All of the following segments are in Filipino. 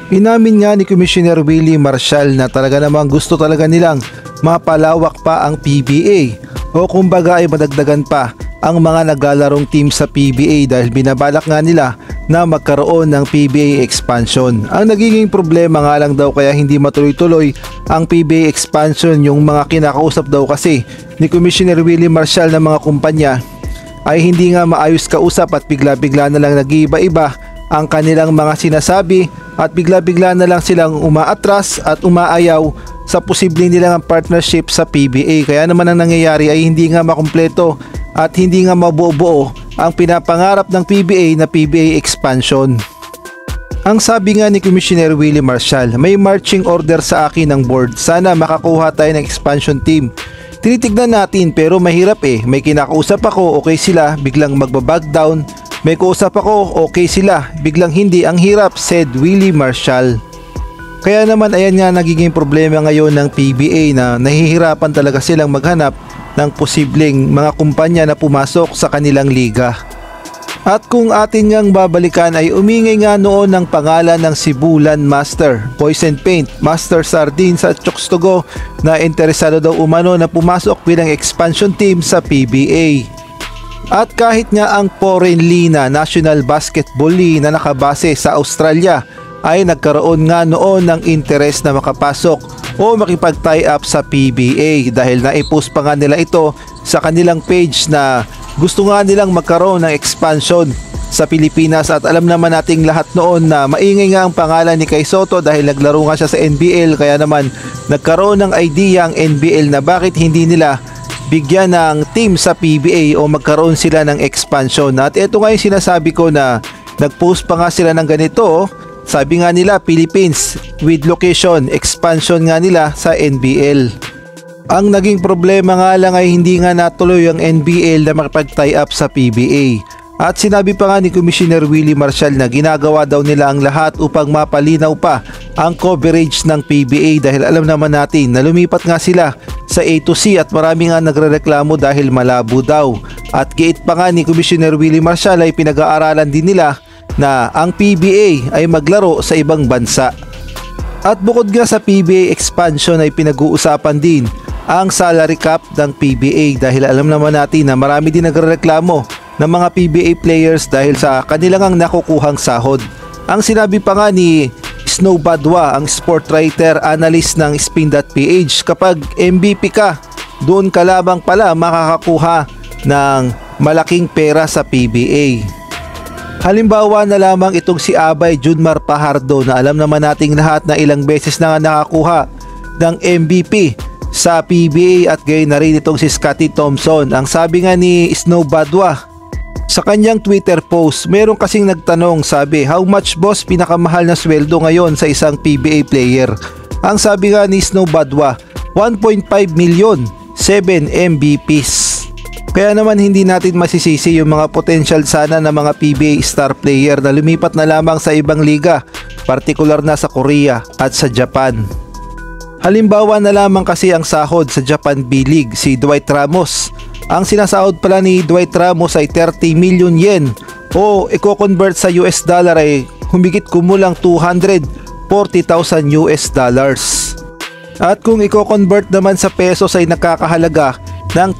Inamin nga ni Commissioner Willie Marcial na talaga namang gusto talaga nilang mapalawak pa ang PBA o kumbaga ay madagdagan pa ang mga naglalarong team sa PBA dahil binabalak nga nila na magkaroon ng PBA expansion. Ang nagiging problema nga lang daw kaya hindi matuloy-tuloy ang PBA expansion, yung mga kinakausap daw kasi ni Commissioner Willie Marcial ng mga kumpanya ay hindi nga maayos kausap at bigla-bigla na lang nag-iiba-iba ang kanilang mga sinasabi at bigla-bigla na lang silang umaatras at umaayaw sa posibleng nilang partnership sa PBA. Kaya naman ang nangyayari ay hindi nga makumpleto at hindi nga mabuo-buo ang pinapangarap ng PBA na PBA expansion. Ang sabi nga ni Commissioner Willie Marcial, may marching order sa akin ng board. Sana makakuha tayo ng expansion team. Tinitignan natin pero mahirap May kinakausap ako, okay sila, biglang magbabag down. May kausap ako, okay sila, biglang hindi. Ang hirap, said Willie Marcial. Kaya naman ayan nga nagiging problema ngayon ng PBA na nahihirapan talaga silang maghanap ng posibleng mga kumpanya na pumasok sa kanilang liga. At kung atin ngang babalikan ay umingay nga noon ng pangalan ng Sibulan Master, Poison Paint, Master Sardines at Chooks to Go na interesado daw umano na pumasok bilang expansion team sa PBA. At kahit nga ang Foreign League na National Basketball League na nakabase sa Australia ay nagkaroon nga noon ng interes na makapasok o makipag-tie up sa PBA dahil naipost pa nga nila ito sa kanilang page na gusto nga nilang magkaroon ng expansion sa Pilipinas. At alam naman nating lahat noon na maingay nga ang pangalan ni Kai Sotto dahil naglaro nga siya sa NBL, kaya naman nagkaroon ng idea ang NBL na bakit hindi nila bigyan ng team sa PBA o magkaroon sila ng expansion. At ito nga yung sinasabi ko na nagpost pa nga sila ng ganito. Sabi nga nila Philippines with location expansion nga nila sa NBL. Ang naging problema nga lang ay hindi nga natuloy ang NBL na makipag-tie up sa PBA. At sinabi pa nga ni Commissioner Willie Marcial na ginagawa daw nila ang lahat upang mapalinaw pa ang coverage ng PBA dahil alam naman natin na lumipat nga sila sa A to C at marami nga nagrereklamo dahil malabo daw. At giit pa nga ni Commissioner Willie Marcial ay pinag-aaralan din nila na ang PBA ay maglaro sa ibang bansa. At bukod nga sa PBA expansion ay pinag-uusapan din ang salary cap ng PBA dahil alam naman natin na marami din nagrereklamo ng mga PBA players dahil sa kanilang nakukuhang sahod. Ang sinabi pa nga ni Snow Badwa, ang sport writer analyst ng Spin.ph, kapag MVP ka, doon ka lamang pala makakakuha ng malaking pera sa PBA. Halimbawa na lamang itong si Abay Junmar Pajardo na alam naman nating lahat na ilang beses na nga nakakuha ng MVP sa PBA at gayon na rin itong si Scottie Thompson. Ang sabi nga ni Snow Badwa sa kanyang Twitter post, meron kasing nagtanong, sabi, how much boss pinakamahal na sweldo ngayon sa isang PBA player? Ang sabi nga ni Snow Badwa, 1.5 million, 7 MVPs. Kaya naman hindi natin masisisi yung mga potential sana na mga PBA star player na lumipat na lamang sa ibang liga, partikular na sa Korea at sa Japan. Halimbawa na lamang kasi ang sahod sa Japan B-League, si Dwight Ramos. Ang sinasahod pala ni Dwight Ramos ay 30 million yen o i-convert sa US dollar ay humigit kumulang 240,000 US dollars. At kung i-convert naman sa pesos ay nakakahalaga ng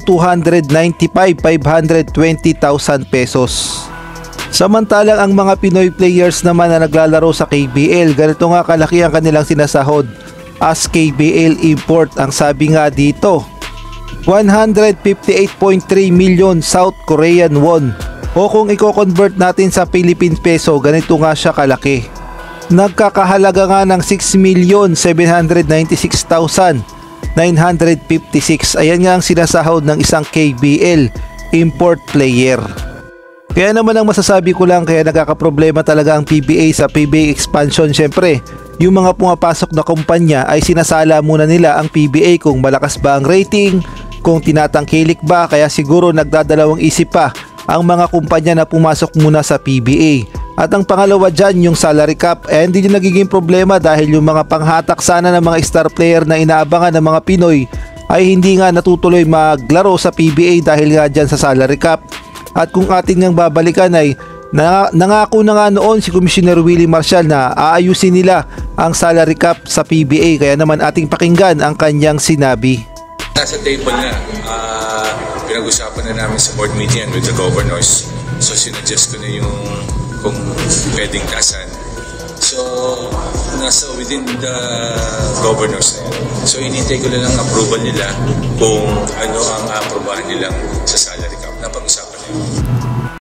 13,295,520,000 pesos. Samantalang ang mga Pinoy players naman na naglalaro sa KBL, ganito nga kalaki ang kanilang sinasahod as KBL import. Ang sabi nga dito, 158.3 million South Korean won o kung i-convert natin sa Philippine peso, ganito nga siya kalaki. Nagkakahalaga nga ng 6,796,956. Ayan nga ang sinasahod ng isang KBL import player. Kaya naman ang masasabi ko lang, kaya nagkakaproblema talaga ang PBA sa PBA expansion. Syempre, yung mga pumapasok na kumpanya ay sinasala muna nila ang PBA kung malakas ba ang rating, kung tinatangkilik ba, kaya siguro nagdadalawang isip pa ang mga kumpanya na pumasok muna sa PBA. At ang pangalawa dyan, yung salary cap, hindi yung nagiging problema dahil yung mga panghatak sana ng mga star player na inaabangan ng mga Pinoy ay hindi nga natutuloy maglaro sa PBA dahil nga dyan sa salary cap. At kung atin ngang babalikan ay Nangako na nga noon si Commissioner Willie Marcial na aayusin nila ang salary cap sa PBA, kaya naman ating pakinggan ang kanyang sinabi. Nasa table na, pinag-usapan na namin sa board meeting with the governors. So sinuggest ko na yung kung pwedeng tasan. So nasa within the governors na yun. So inintay ko na lang approval nila kung ano ang aprobahan nilang sa salary cap. Napag-usapan na yun.